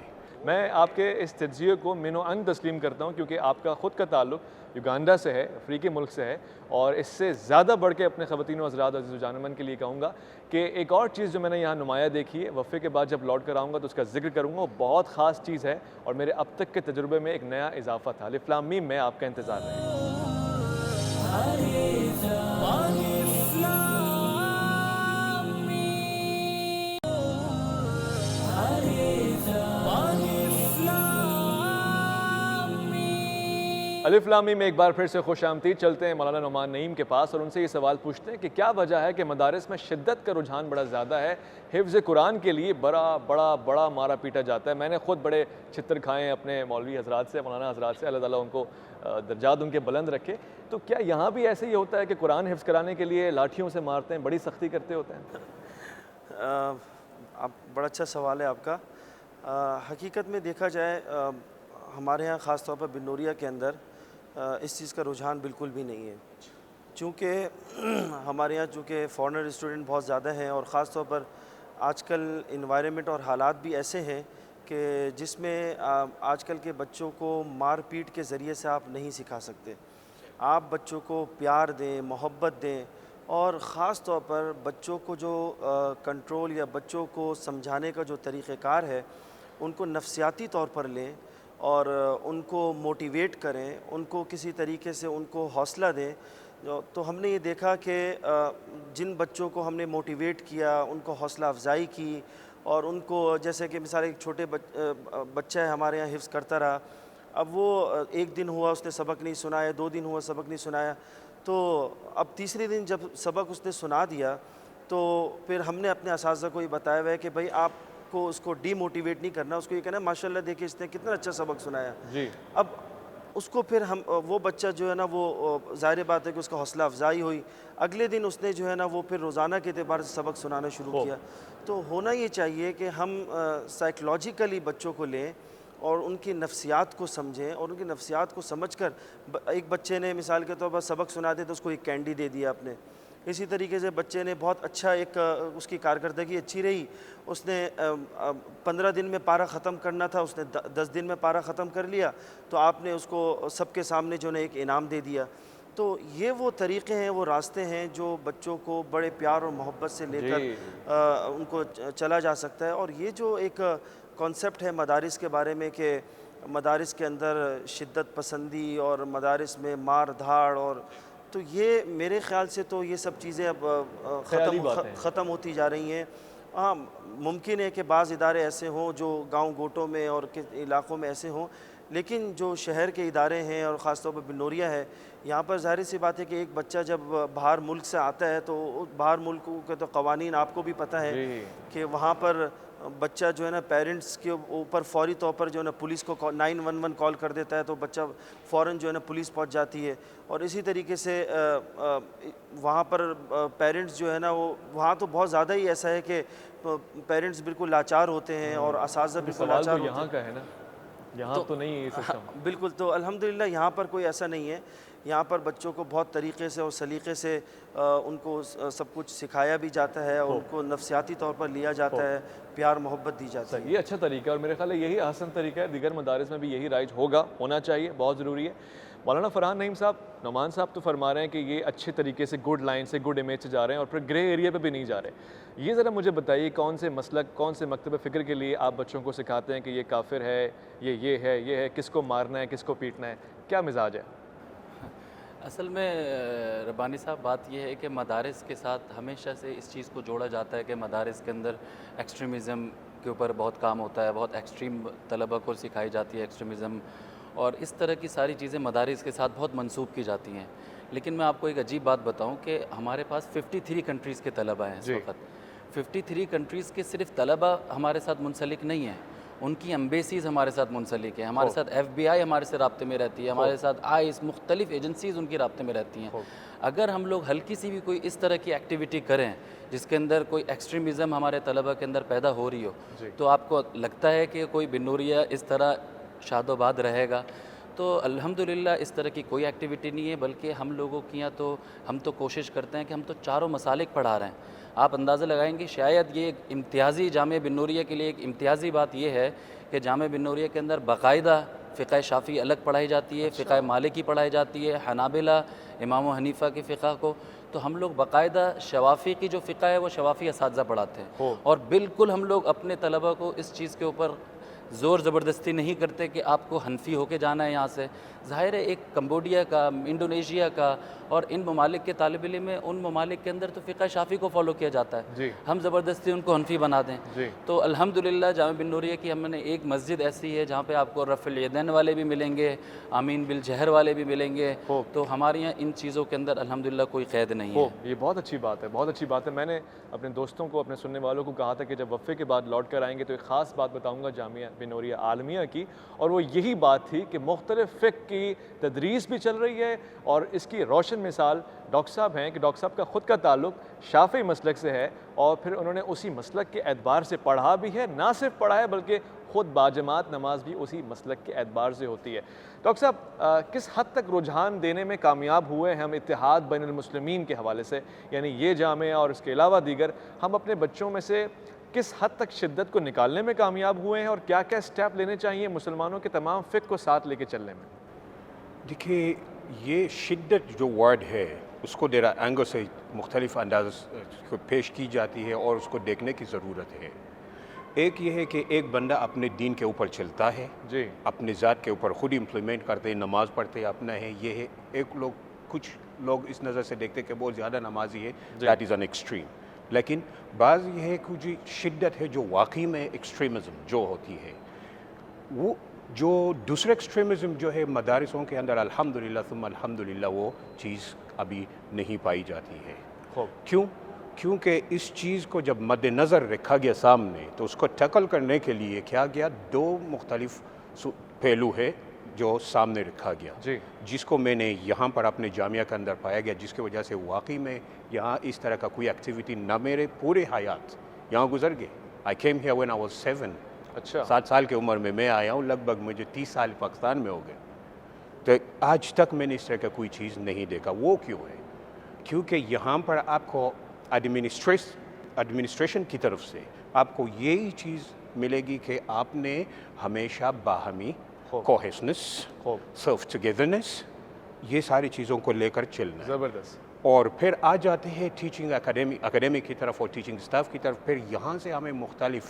میں آپ کے اس تجزیے کو من و عن تسلیم کرتا ہوں، کیونکہ آپ کا خود کا تعلق یوگانڈا سے ہے، افریقی ملک سے ہے. اور اس سے زیادہ بڑھ کے اپنے خواتین و حضرات عزیز و جانمن کے لیے کہوں گا کہ ایک اور چیز جو میں نے یہاں نمایاں دیکھی ہے، وقفے کے بعد جب لوٹ کر آؤں گا تو اس کا ذکر کروں گا. وہ بہت خاص چیز ہے اور میرے اب تک کے تجربے میں ایک نیا اضافہ تھا. الف لام میم میں آپ کا انتظار ہے. الف لام میم میں ایک بار پھر سے خوش آمدید. چلتے ہیں مولانا نعمان نعیم کے پاس اور ان سے یہ سوال پوچھتے ہیں کہ کیا وجہ ہے کہ مدارس میں شدت کا رجحان بڑا زیادہ ہے. حفظ قرآن کے لیے بڑا مارا پیٹا جاتا ہے. میں نے خود بڑے چھتر کھائے ہیں اپنے مولوی حضرات سے، مولانا حضرات سے، اللہ تعالیٰ ان کو درجات ان کے بلند رکھے. تو کیا یہاں بھی ایسے ہی ہوتا ہے کہ قرآن حفظ کرانے کے لیے لاٹھیوں سے مارتے ہیں، بڑی سختی کرتے ہوتے ہیں؟ آپ بڑا اچھا سوال ہے آپ کا. حقیقت میں دیکھا جائے ہمارے ہاں خاص طور پر بنوریا کے اندر اس چیز کا رجحان بالکل بھی نہیں ہے، چونکہ ہمارے یہاں چونکہ فارنر اسٹوڈنٹ بہت زیادہ ہیں، اور خاص طور پر آج کل انوائرمنٹ اور حالات بھی ایسے ہیں کہ جس میں آج کل کے بچوں کو مار پیٹ کے ذریعے سے آپ نہیں سکھا سکتے. آپ بچوں کو پیار دیں، محبت دیں، اور خاص طور پر بچوں کو جو کنٹرول یا بچوں کو سمجھانے کا جو طریقہ کار ہے ان کو نفسیاتی طور پر لیں اور ان کو موٹیویٹ کریں، ان کو کسی طریقے سے ان کو حوصلہ دیں. تو ہم نے یہ دیکھا کہ جن بچوں کو ہم نے موٹیویٹ کیا، ان کو حوصلہ افزائی کی، اور ان کو جیسے کہ مثال ایک چھوٹے بچہ ہے ہمارے یہاں حفظ کرتا رہا، اب وہ ایک دن ہوا اس نے سبق نہیں سنایا، 2 دن ہوا سبق نہیں سنایا، تو اب تیسرے دن جب سبق اس نے سنا دیا تو پھر ہم نے اپنے اساتذہ کو یہ بتایا ہوا ہے کہ بھائی آپ کو اس کو ڈی موٹیویٹ نہیں کرنا، اس کو یہ کہنا ہے ماشاءاللہ دیکھیں اس نے کتنا اچھا سبق سنایا. جی. اب اس کو پھر ہم وہ بچہ جو ہے نا وہ ظاہر بات ہے کہ اس کا حوصلہ افزائی ہوئی، اگلے دن اس نے جو ہے نا وہ پھر روزانہ کے اعتبار سے سبق سنانا شروع کیا. تو ہونا یہ چاہیے کہ ہم سائیکلوجیکلی بچوں کو لیں اور ان کی نفسیات کو سمجھیں، اور ان کی نفسیات کو سمجھ کر ایک بچے نے مثال کے طور پر سبق سنا دیا تو اس کو ایک کینڈی دے دیا آپ نے. اسی طریقے سے بچے نے بہت اچھا ایک اس کی کارکردگی اچھی رہی، اس نے 15 دن میں پارہ ختم کرنا تھا، اس نے 10 دن میں پارہ ختم کر لیا، تو آپ نے اس کو سب کے سامنے جو ہے ایک انعام دے دیا. تو یہ وہ طریقے ہیں، وہ راستے ہیں جو بچوں کو بڑے پیار اور محبت سے لے کر ان کو چلا جا سکتا ہے. اور یہ جو ایک کانسیپٹ ہے مدارس کے بارے میں کہ مدارس کے اندر شدت پسندی اور مدارس میں مار دھاڑ، اور تو یہ میرے خیال سے تو یہ سب چیزیں اب ختم ہوتی جا رہی ہیں. ہاں ممکن ہے کہ بعض ادارے ایسے ہوں جو گاؤں گوٹوں میں اور علاقوں میں ایسے ہوں، لیکن جو شہر کے ادارے ہیں اور خاص طور پر بنوریا ہے، یہاں پر ظاہر سی بات ہے کہ ایک بچہ جب باہر ملک سے آتا ہے تو باہر ملک کے تو قوانین آپ کو بھی پتہ ہے کہ وہاں پر بچہ جو ہے نا پیرنٹس کے اوپر فوری طور پر جو ہے نا پولیس کو 911 کال کر دیتا ہے تو بچہ فوراً جو ہے نا پولیس پہنچ جاتی ہے. اور اسی طریقے سے وہاں پر پیرنٹس جو ہے نا وہ وہاں تو بہت زیادہ ہی ایسا ہے کہ پیرنٹس بالکل لاچار ہوتے ہیں اور اساتذہ بالکل لاچار ہوتے ہیں. یہاں کا ہے نا، یہاں تو نہیں ہے یہ سسٹم. بالکل. تو الحمدللہ یہاں پر کوئی ایسا نہیں ہے. یہاں پر بچوں کو بہت طریقے سے اور سلیقے سے ان کو سب کچھ سکھایا بھی جاتا ہے اور ان کو نفسیاتی طور پر لیا جاتا ہے، پیار محبت دی جاتی ہے. یہ اچھا طریقہ ہے اور میرے خیال ہے یہی احسن طریقہ ہے. دیگر مدارس میں بھی یہی رائج ہونا چاہیے، بہت ضروری ہے. مولانا فرحان نعیم صاحب، نعمان صاحب تو فرما رہے ہیں کہ یہ اچھے طریقے سے گڈ لائن سے گڈ امیج سے جا رہے ہیں اور پھر گرے ایریا پہ بھی نہیں جا رہے. یہ ذرا مجھے بتائیے کون سے مسلک، کون سے مکتب فکر کے لیے آپ بچوں کو سکھاتے ہیں کہ یہ کافر ہے، یہ ہے، کس کو مارنا ہے، کس کو پیٹنا ہے، کیا مزاج ہے؟ اصل میں ربانی صاحب بات یہ ہے کہ مدارس کے ساتھ ہمیشہ سے اس چیز کو جوڑا جاتا ہے کہ مدارس کے اندر ایکسٹریمزم کے اوپر بہت کام ہوتا ہے، بہت ایکسٹریم طلبہ کو سکھائی جاتی ہے ایکسٹریمزم، اور اس طرح کی ساری چیزیں مدارس کے ساتھ بہت منسوب کی جاتی ہیں. لیکن میں آپ کو ایک عجیب بات بتاؤں کہ ہمارے پاس 53 کنٹریز کے طلبہ ہیں اس وقت. 53 کنٹریز کے صرف طلبہ ہمارے ساتھ منسلک نہیں ہیں، ان کی ایمبیسیز ہمارے ساتھ منسلک ہیں، ہمارے ساتھ FBI ہمارے سے رابطے میں رہتی ہے، ہمارے ساتھ ICE مختلف ایجنسیز ان کی رابطے میں رہتی ہیں. اگر ہم لوگ ہلکی سی بھی کوئی اس طرح کی ایکٹیویٹی کریں جس کے اندر کوئی ایکسٹریمزم ہمارے طلبہ کے اندر پیدا ہو رہی ہو، تو آپ کو لگتا ہے کہ کوئی بنوریا اس طرح شاد و باد رہے گا؟ تو الحمدللہ اس طرح کی کوئی ایکٹیویٹی نہیں ہے، بلکہ ہم لوگوں کی یہاں تو ہم تو کوشش کرتے ہیں کہ ہم تو چاروں مسالک پڑھا رہے ہیں. آپ اندازہ لگائیں گے شاید یہ ایک امتیازی جامعہ بنوریا کے لیے ایک امتیازی بات یہ ہے کہ جامعہ بنوریا کے اندر باقاعدہ فقہ شافعی الگ پڑھائی جاتی ہے، فقہ مالکی پڑھائی جاتی ہے، حنابلہ امام و حنیفہ کے فقہ کو، تو ہم لوگ باقاعدہ شوافی کی جو فقہ ہے وہ شوافی اساتذہ پڑھاتے ہیں. اور بالکل ہم لوگ اپنے طلبہ کو اس چیز کے اوپر زور زبردستی نہیں کرتے کہ آپ کو حنفی ہو کے جانا ہے یہاں سے. ظاہر ہے ایک کمبوڈیا کا، انڈونیشیا کا اور ان ممالک کے طالب علم میں ان ممالک کے اندر تو فقہ شافعی کو فالو کیا جاتا ہے، ہم زبردستی ان کو حنفی بنا دیں. تو الحمدللہ جامعہ بنوریا کی ہم نے ایک مسجد ایسی ہے جہاں پہ آپ کو رفع الیدین والے بھی ملیں گے، آمین بالجہر والے بھی ملیں گے. تو ہمارے یہاں ان چیزوں کے اندر الحمدللہ کوئی قید نہیں ہے. یہ بہت اچھی بات ہے، بہت اچھی بات ہے. میں نے اپنے دوستوں کو، اپنے سننے والوں کو کہا تھا کہ جب وقفے کے بعد لوٹ کر آئیں گے تو ایک خاص بات بتاؤں گا جامعہ بنوریا عالمیہ کی، اور وہ یہی بات تھی کہ مختلف فقہ کی تدریس بھی چل رہی ہے اور اس کی روشن مثال ڈاکٹر صاحب ہیں کہ ڈاکٹر صاحب کا خود کا تعلق شافعی مسلک سے ہے اور پھر انہوں نے اسی مسلک کے اعتبار سے پڑھا بھی ہے، نہ صرف پڑھا ہے بلکہ خود باجماعت نماز بھی اسی مسلک کے اعتبار سے ہوتی ہے۔ ڈاکٹر صاحب کس حد تک رجحان دینے میں کامیاب ہوئے ہیں ہم اتحاد بین المسلمین کے حوالے سے، یعنی یہ جامعہ اور اس کے علاوہ دیگر، ہم اپنے بچوں میں سے کس حد تک شدت کو نکالنے میں کامیاب ہوئے ہیں اور کیا کیا سٹیپ لینے چاہیے مسلمانوں کے تمام فکر کو ساتھ لے کے چلنے میں؟ دیکھیے یہ شدت جو ورڈ ہے اس کو دیرا اینگل سے مختلف انداز کو پیش کی جاتی ہے اور اس کو دیکھنے کی ضرورت ہے۔ ایک یہ ہے کہ ایک بندہ اپنے دین کے اوپر چلتا ہے، جی، اپنے ذات کے اوپر خود امپلیمنٹ کرتے ہیں، نماز پڑھتے اپنا ہے، یہ ہے۔ کچھ لوگ اس نظر سے دیکھتے کہ بہت زیادہ نمازی ہے، دیٹ از این ایکسٹریم۔ لیکن بعض یہ ہے کہ جی شدت ہے جو واقعی میں ایکسٹریمزم جو ہوتی ہے، وہ جو دوسرے ایکسٹریمزم جو ہے مدارسوں کے اندر الحمدللہ ثم الحمدللہ وہ چیز ابھی نہیں پائی جاتی ہے۔ کیوں؟ کیونکہ اس چیز کو جب مد نظر رکھا گیا سامنے تو اس کو ٹیکل کرنے کے لیے کیا گیا، دو مختلف پہلو ہے جو سامنے رکھا گیا، جی، جس کو میں نے یہاں پر اپنے جامعہ کے اندر پایا گیا، جس کی وجہ سے واقعی میں یہاں اس طرح کا کوئی ایکٹیویٹی نہ میرے پورے حیات یہاں گزر گئے۔ I came here when I was 7، اچھا، 7 سال کی عمر میں آیا ہوں، لگ بھگ مجھے 30 سال پاکستان میں ہو گئے، تو آج تک میں نے اس طرح کا کوئی چیز نہیں دیکھا۔ وہ کیوں ہے؟ کیونکہ یہاں پر آپ کو ایڈمنسٹریشن کی طرف سے آپ کو یہی چیز ملے گی کہ آپ نے ہمیشہ باہمی کوہیسنس، سرو ٹوگیدرنس، یہ ساری چیزوں کو لے کر چلنا ہے۔ زبردست۔ اور پھر آ جاتے ہیں ٹیچنگ اکیڈمی کی طرف اور ٹیچنگ سٹاف کی طرف، پھر یہاں سے ہمیں مختلف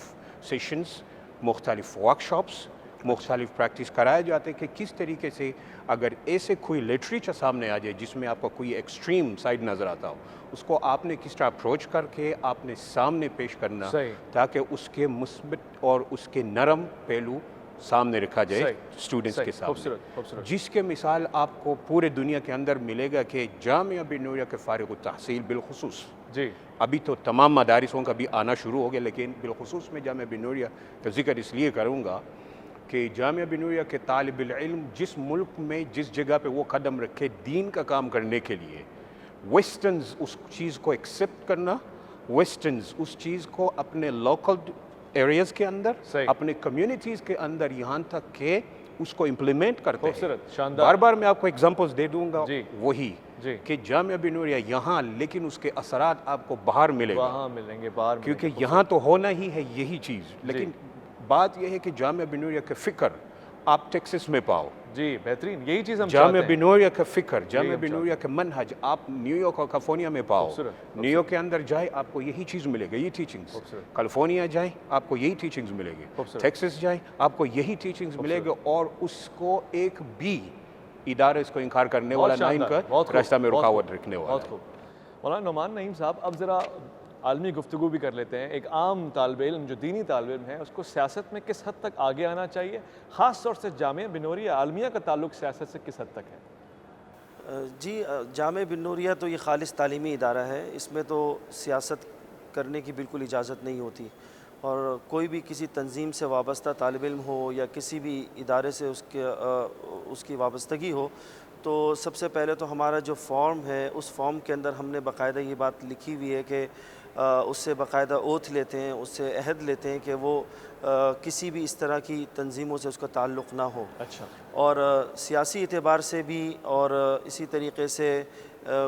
سیشنز، مختلف ورکشاپس، مختلف پریکٹس کرائے جاتے ہیں کہ کس طریقے سے اگر ایسے کوئی لٹریچر سامنے آ جائے جس میں آپ کو کوئی ایکسٹریم سائڈ نظر آتا ہو، اس کو آپ نے کس طرح اپروچ کر کے آپ نے سامنے پیش کرنا، تاکہ اس کے مثبت اور اس کے نرم پہلو سامنے رکھا جائے اسٹوڈنٹس کے سامنے، جس کے مثال آپ کو پورے دنیا کے اندر ملے گا کہ جامعہ بن نوریہ کے فارغ التحصیل بالخصوص، جی، ابھی تو تمام مدارسوں کا بھی آنا شروع ہو گیا، لیکن بالخصوص میں جامعہ بن نوریہ کا ذکر اس لیے کروں گا کہ جامعہ بن نوریہ کے طالب العلم جس ملک میں جس جگہ پہ وہ قدم رکھے دین کا کام کرنے کے لیے، ویسٹرنز اس چیز کو ایکسیپٹ کرنا، ویسٹرنز اس چیز کو اپنے لوکل ایریاز کے اندر، اپنے کمیونٹیز کے اندر یہاں تک کہ اس کو امپلیمنٹ کرتے ہیں۔ بار بار میں آپ کو ایگزامپلز دے دوں گا، وہی کہ جامعہ بن نوریہ یہاں، لیکن اس کے اثرات آپ کو باہر ملیں گے، کیونکہ یہاں تو ہونا ہی ہے یہی چیز، لیکن بات یہ ہے کہ جامعہ بن نوریہ کا فکر آپ ٹیکسس میں پاؤ، جی، بہترین، یہی چیز ہم جامعہ بن نوریہ کا فکر، جامعہ بن نوریہ کا منہج آپ نیو یارک اور کیلیفورنیا میں پاؤ، نیو یارک کے اندر جائے آپ کو یہی چیز ملے گا، یہ ٹیچنگز، کیلیفورنیا جائیں آپ کو یہی ٹیچنگز ملے گی، ٹیکسس جائیں آپ کو یہی ٹیچنگز ملے گا، اور اس کو ایک بھی ادارہ اس کو انکار کرنے والا نہ ان کا راستہ میں رکاوٹ رکھنے والا۔ بہت خوب۔ مولانا نعمان نعیم صاحب، اب ذرا عالمی گفتگو بھی کر لیتے ہیں۔ ایک عام طالب علم جو دینی طالب علم ہے، اس کو سیاست میں کس حد تک آگے آنا چاہیے؟ خاص طور سے جامعہ بن نوریہ عالمیہ کا تعلق سیاست سے کس حد تک ہے؟ جی، جامعہ بن نوریہ تو یہ خالص تعلیمی ادارہ ہے، اس میں تو سیاست کرنے کی بالکل اجازت نہیں ہوتی، اور کوئی بھی کسی تنظیم سے وابستہ طالب علم ہو یا کسی بھی ادارے سے اس کی وابستگی ہو، تو سب سے پہلے تو ہمارا جو فارم ہے اس فارم کے اندر ہم نے باقاعدہ یہ بات لکھی ہوئی ہے کہ اس سے باقاعدہ اوتھ لیتے ہیں، اس سے عہد لیتے ہیں کہ وہ کسی بھی اس طرح کی تنظیموں سے اس کا تعلق نہ ہو، اچھا، اور سیاسی اعتبار سے بھی، اور اسی طریقے سے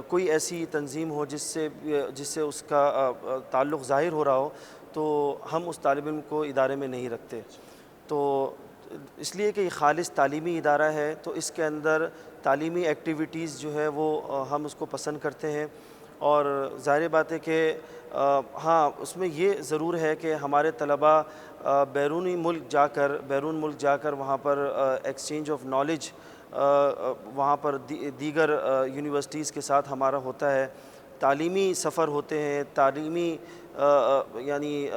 کوئی ایسی تنظیم ہو جس سے اس کا تعلق ظاہر ہو رہا ہو، تو ہم اس طالب علم کو ادارے میں نہیں رکھتے۔ تو اس لیے کہ یہ خالص تعلیمی ادارہ ہے، تو اس کے اندر تعلیمی ایکٹیویٹیز جو ہے وہ ہم اس کو پسند کرتے ہیں، اور ظاہر بات ہے کہ ہاں اس میں یہ ضرور ہے کہ ہمارے طلباء بیرون ملک جا کر وہاں پر ایکسچینج آف نالج وہاں پر دیگر یونیورسٹیز کے ساتھ ہمارا ہوتا ہے، تعلیمی سفر ہوتے ہیں، تعلیمی یعنی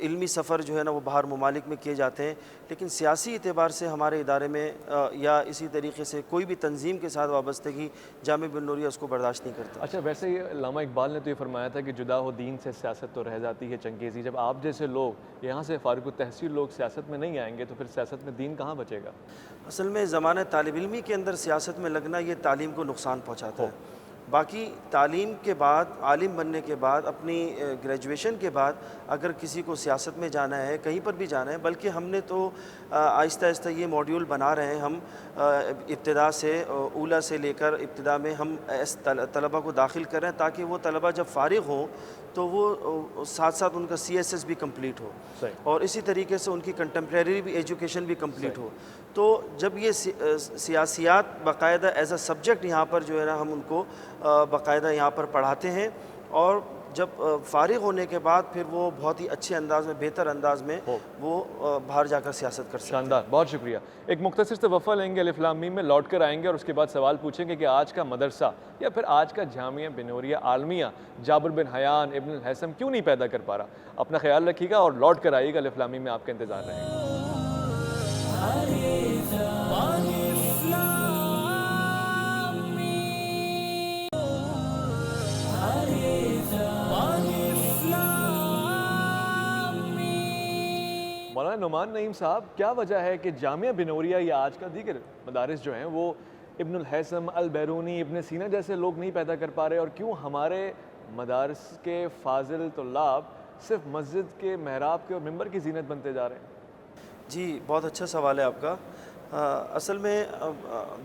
علمی سفر جو ہے نا وہ باہر ممالک میں کیے جاتے ہیں، لیکن سیاسی اعتبار سے ہمارے ادارے میں یا اسی طریقے سے کوئی بھی تنظیم کے ساتھ وابستگی جامعہ بن نوریہ اس کو برداشت نہیں کرتا۔ اچھا، ویسے یہ علامہ اقبال نے تو یہ فرمایا تھا کہ جدا ہو دین سے سیاست تو رہ جاتی ہے چنگیزی۔ جب آپ جیسے لوگ یہاں سے فارغ التحصیل لوگ سیاست میں نہیں آئیں گے تو پھر سیاست میں دین کہاں بچے گا؟ اصل میں زمانہ طالب علمی کے اندر سیاست میں لگنا یہ تعلیم کو نقصان پہنچاتا ہے، باقی تعلیم کے بعد، عالم بننے کے بعد، اپنی گریجویشن کے بعد اگر کسی کو سیاست میں جانا ہے، کہیں پر بھی جانا ہے، بلکہ ہم نے تو آہستہ آہستہ یہ ماڈیول بنا رہے ہیں ہم، ابتدا سے اولا سے لے کر ابتدا میں ہم طلبہ کو داخل کر رہے ہیں تاکہ وہ طلبہ جب فارغ ہوں تو وہ ساتھ ساتھ ان کا CSS بھی کمپلیٹ ہو، اور اسی طریقے سے ان کی کنٹمپریری بھی ایجوکیشن بھی کمپلیٹ ہو۔ تو جب یہ سیاسیات باقاعدہ ایز اے سبجیکٹ یہاں پر جو ہے نا ہم ان کو باقاعدہ یہاں پر پڑھاتے ہیں، اور جب فارغ ہونے کے بعد پھر وہ بہت ہی اچھے انداز میں، بہتر انداز میں وہ باہر جا کر سیاست کر سکتے ہیں۔ شاندار، بہت شکریہ۔ ایک مختصر سے وقفہ لیں گے، الف لام میم میں لوٹ کر آئیں گے اور اس کے بعد سوال پوچھیں گے کہ آج کا مدرسہ یا پھر آج کا جامعہ بنوریہ عالمیہ جابر بن حیان ابن الہیثم کیوں نہیں پیدا کر پا رہا۔ اپنا خیال رکھیے گا اور لوٹ کر آئیے گا، الف لام میم میں آپ کا انتظار رہے گا۔ مولانا نعمان نعیم صاحب، کیا وجہ ہے کہ جامعہ بنوریہ یا آج کا دیگر مدارس جو ہیں وہ ابن الہیثم، البیرونی، ابن سینا جیسے لوگ نہیں پیدا کر پا رہے، اور کیوں ہمارے مدارس کے فاضل طلاب صرف مسجد کے محراب کے اور ممبر کی زینت بنتے جا رہے ہیں؟ جی، بہت اچھا سوال ہے آپ کا۔ اصل میں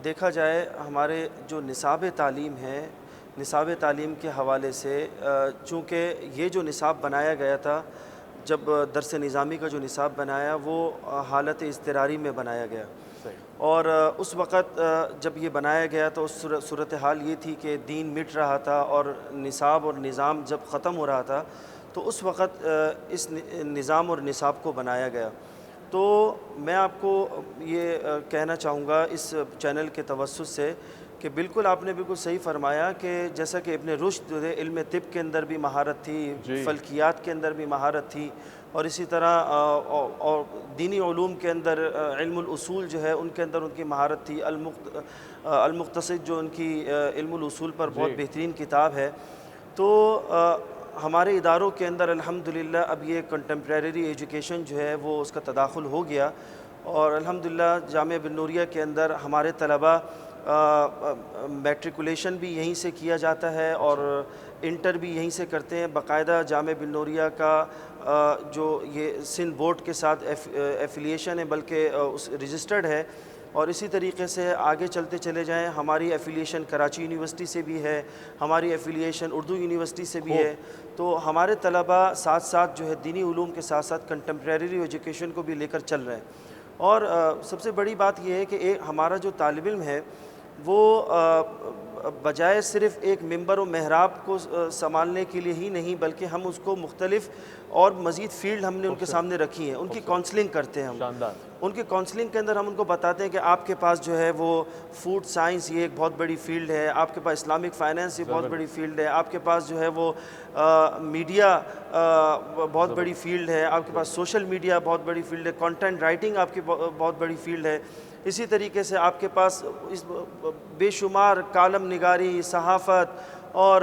دیکھا جائے ہمارے جو نصاب تعلیم ہے، نصاب تعلیم کے حوالے سے چونکہ یہ جو نصاب بنایا گیا تھا، جب درس نظامی کا جو نصاب بنایا وہ حالت اضطراری میں بنایا گیا، اور اس وقت جب یہ بنایا گیا تو اس صورتحال یہ تھی کہ دین مٹ رہا تھا اور نصاب اور نظام جب ختم ہو رہا تھا، تو اس وقت اس نظام اور نصاب کو بنایا گیا۔ تو میں آپ کو یہ کہنا چاہوں گا اس چینل کے توسط سے کہ بالکل آپ نے بالکل صحیح فرمایا کہ جیسا کہ ابن رشد علم طب کے اندر بھی مہارت تھی، فلکیات کے اندر بھی مہارت تھی، اور اسی طرح اور دینی علوم کے اندر علم الاصول جو ہے ان کے اندر ان کی مہارت تھی، المقتصد جو ان کی علم الاصول پر بہت بہترین کتاب ہے۔ تو ہمارے اداروں کے اندر الحمدللہ اب یہ کنٹمپریری ایجوکیشن جو ہے وہ اس کا تداخل ہو گیا، اور الحمدللہ جامعہ بنوریہ کے اندر ہمارے طلبہ میٹریکولیشن بھی یہیں سے کیا جاتا ہے اور انٹر بھی یہیں سے کرتے ہیں۔ باقاعدہ جامعہ بنوریہ کا جو یہ سندھ بورڈ کے ساتھ ایفیلیشن ہے، بلکہ رجسٹرڈ ہے، اور اسی طریقے سے آگے چلتے چلے جائیں، ہماری ایفیلیشن کراچی یونیورسٹی سے بھی ہے، ہماری ایفیلیشن اردو یونیورسٹی سے بھی ہے۔ تو ہمارے طلبہ ساتھ ساتھ جو ہے دینی علوم کے ساتھ ساتھ کنٹمپریری ایجوکیشن کو بھی لے کر چل رہے ہیں، اور سب سے بڑی بات یہ ہے کہ ہمارا جو طالب علم ہے وہ بجائے صرف ایک ممبر و محراب کو سنبھالنے کے لیے ہی نہیں، بلکہ ہم اس کو مختلف اور مزید فیلڈ ہم نے ان کے سامنے رکھی ہیں، ان کی کاؤنسلنگ کرتے ہیں ہم۔ ان کی کاؤنسلنگ کے اندر ہم ان کو بتاتے ہیں کہ آپ کے پاس جو ہے وہ فوڈ سائنس یہ ایک بہت بڑی فیلڈ ہے، آپ کے پاس اسلامک فائنینس یہ بہت بڑی فیلڈ ہے، آپ کے پاس جو ہے وہ میڈیا بہت بڑی فیلڈ ہے، آپ کے پاس سوشل میڈیا بہت بڑی فیلڈ ہے، کانٹینٹ رائٹنگ آپ کی بہت بڑی فیلڈ ہے، اسی طریقے سے آپ کے پاس بے شمار کالم نگاری، صحافت اور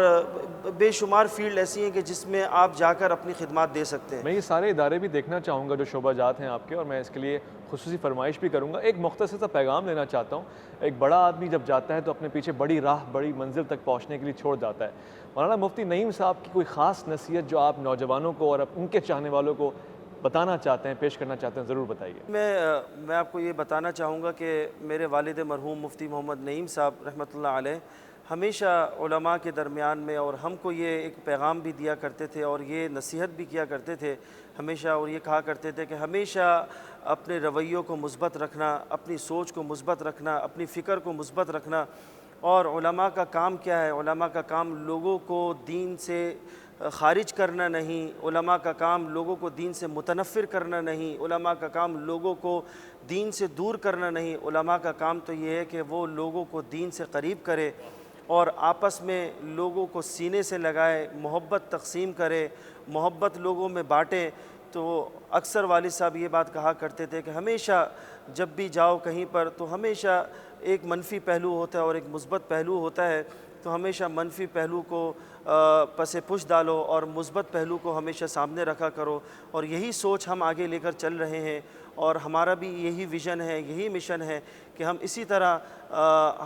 بے شمار فیلڈ ایسی ہیں کہ جس میں آپ جا کر اپنی خدمات دے سکتے ہیں۔ میں یہ سارے ادارے بھی دیکھنا چاہوں گا جو شعبہ جات ہیں آپ کے، اور میں اس کے لیے خصوصی فرمائش بھی کروں گا۔ ایک مختصر سا پیغام لینا چاہتا ہوں۔ ایک بڑا آدمی جب جاتا ہے تو اپنے پیچھے بڑی راہ، بڑی منزل تک پہنچنے کے لیے چھوڑ جاتا ہے۔ مولانا مفتی نعیم صاحب کی کوئی خاص نصیحت جو آپ نوجوانوں کو اور ان کے چاہنے والوں کو بتانا چاہتے ہیں، پیش کرنا چاہتے ہیں، ضرور بتائیے۔ میں آپ کو یہ بتانا چاہوں گا کہ میرے والد مرحوم مفتی محمد نعیم صاحب رحمۃ اللہ علیہ ہمیشہ علماء کے درمیان میں اور ہم کو یہ ایک پیغام بھی دیا کرتے تھے اور یہ نصیحت بھی کیا کرتے تھے ہمیشہ، اور یہ کہا کرتے تھے کہ ہمیشہ اپنے رویوں کو مثبت رکھنا، اپنی سوچ کو مثبت رکھنا، اپنی فکر کو مثبت رکھنا، اور علماء کا کام کیا ہے؟ علماء کا کام لوگوں کو دین سے خارج کرنا نہیں، علماء کا کام لوگوں کو دین سے متنفر کرنا نہیں، علماء کا کام لوگوں کو دین سے دور کرنا نہیں، علماء کا کام تو یہ ہے کہ وہ لوگوں کو دین سے قریب کرے اور آپس میں لوگوں کو سینے سے لگائے، محبت تقسیم کرے، محبت لوگوں میں بانٹے۔ تو اکثر والد صاحب یہ بات کہا کرتے تھے کہ ہمیشہ جب بھی جاؤ کہیں پر تو ہمیشہ ایک منفی پہلو ہوتا ہے اور ایک مثبت پہلو ہوتا ہے، تو ہمیشہ منفی پہلو کو پس پش ڈالو اور مثبت پہلو کو ہمیشہ سامنے رکھا کرو، اور یہی سوچ ہم آگے لے کر چل رہے ہیں، اور ہمارا بھی یہی ویژن ہے، یہی مشن ہے کہ ہم اسی طرح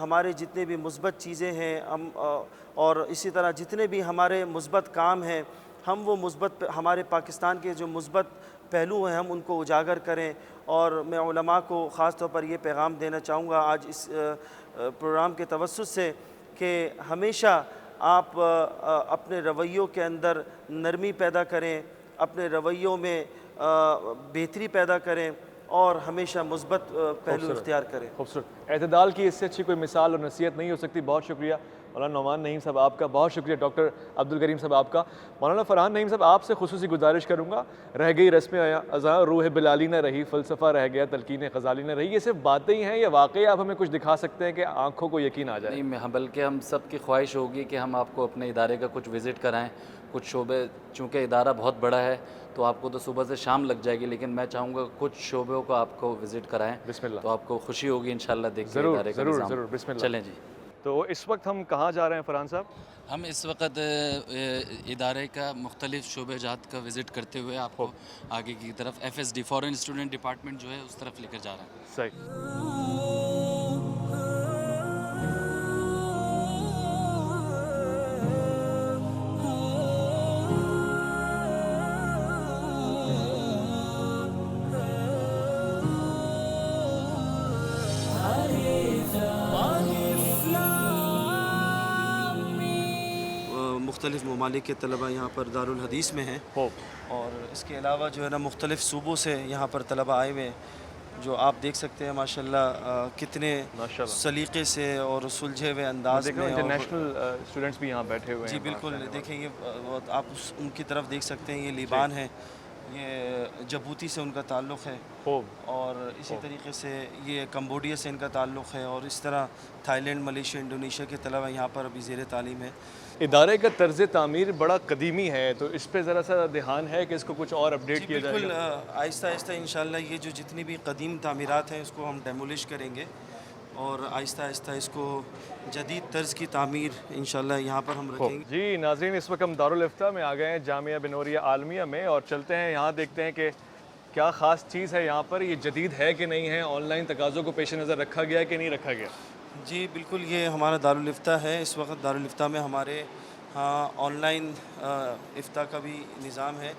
ہمارے جتنے بھی مثبت چیزیں ہیں اور اسی طرح جتنے بھی ہمارے مثبت کام ہیں، ہم وہ مثبت ہمارے پاکستان کے جو مثبت پہلو ہیں ہم ان کو اجاگر کریں۔ اور میں علماء کو خاص طور پر یہ پیغام دینا چاہوں گا آج اس پروگرام کے توسط سے کہ ہمیشہ آپ اپنے رویوں کے اندر نرمی پیدا کریں، اپنے رویوں میں بہتری پیدا کریں اور ہمیشہ مثبت پہلو اختیار کریں۔ خوبصورت، اعتدال کی اس سے اچھی کوئی مثال اور نصیحت نہیں ہو سکتی۔ بہت شکریہ مولانا نعمان نعیم صاحب آپ کا، بہت شکریہ ڈاکٹر عبدالکریم صاحب آپ کا۔ مولانا فرحان نعیم صاحب آپ سے خصوصی گزارش کروں گا، رہ گئی رسم ازاں روح بلالی نہ رہی، فلسفہ رہ گیا تلقین غزالی نہ رہی، یہ صرف باتیں ہی ہیں یا واقعی آپ ہمیں کچھ دکھا سکتے ہیں کہ آنکھوں کو یقین آ جائے؟ نہیں، بلکہ ہم سب کی خواہش ہوگی کہ ہم آپ کو اپنے ادارے کا کچھ وزٹ کرائیں، کچھ شعبے، چونکہ ادارہ بہت بڑا ہے تو آپ کو تو صبح سے شام لگ جائے گی، لیکن میں چاہوں گا کچھ شعبوں کو آپ کو وزٹ کرائیں، بسم اللہ، تو آپ کو خوشی ہوگی انشاءاللہ دیکھ کے ضرور ادارے کا ضرور نظام۔ ضرور، بسم اللہ۔ چلیں جی، تو اس وقت ہم کہاں جا رہے ہیں فرحان صاحب؟ ہم اس وقت ادارے کا مختلف شعبہ جات کا وزٹ کرتے ہوئے آپ کو آگے کی طرف FSD فارن اسٹوڈنٹ ڈپارٹمنٹ جو ہے اس طرف لے کر جا رہے ہیں۔ صحیح۔ مختلف ممالک کے طلباء یہاں پر دارالحدیث میں ہیں، اور اس کے علاوہ جو ہے نا مختلف صوبوں سے یہاں پر طلباء آئے ہوئے ہیں، جو آپ دیکھ سکتے ہیں ماشاءاللہ کتنے سلیقے سے اور سلجھے ہوئے انداز میں۔ انٹرنیشنل اسٹوڈنٹس بھی یہاں بیٹھے ہوئے ہیں۔ جی بالکل، دیکھیں یہ آپ ان کی طرف دیکھ سکتے ہیں، یہ لیبان ہے، یہ جبوتی سے ان کا تعلق ہے، اور اسی طریقے سے یہ کمبوڈیا سے ان کا تعلق ہے، اور اس طرح تھائی لینڈ، ملیشیا، انڈونیشیا کے طلباء یہاں پر ابھی زیر تعلیم ہے۔ ادارے کا طرز تعمیر بڑا قدیمی ہے، تو اس پہ ذرا سا دھیان ہے کہ اس کو کچھ اور اپڈیٹ کیا جائے؟ بالکل، آہستہ آہستہ انشاءاللہ یہ جو جتنی بھی قدیم تعمیرات ہیں اس کو ہم ڈیمولش کریں گے، اور آہستہ آہستہ اس کو جدید طرز کی تعمیر انشاءاللہ یہاں پر ہم رکھیں گے۔ جی ناظرین، اس وقت ہم دارالفتہ میں آ گئے ہیں، جامعہ بنوریہ عالمیہ میں، اور چلتے ہیں یہاں دیکھتے ہیں کہ کیا خاص چیز ہے یہاں پر، یہ جدید ہے کہ نہیں ہے، آن لائن تقاضوں کو پیش نظر رکھا گیا ہے کہ نہیں رکھا گیا؟ جی بالکل، یہ ہمارا دارالفتہ ہے۔ اس وقت دارالفتہ میں ہمارے آن لائن افتاء کا بھی نظام ہے۔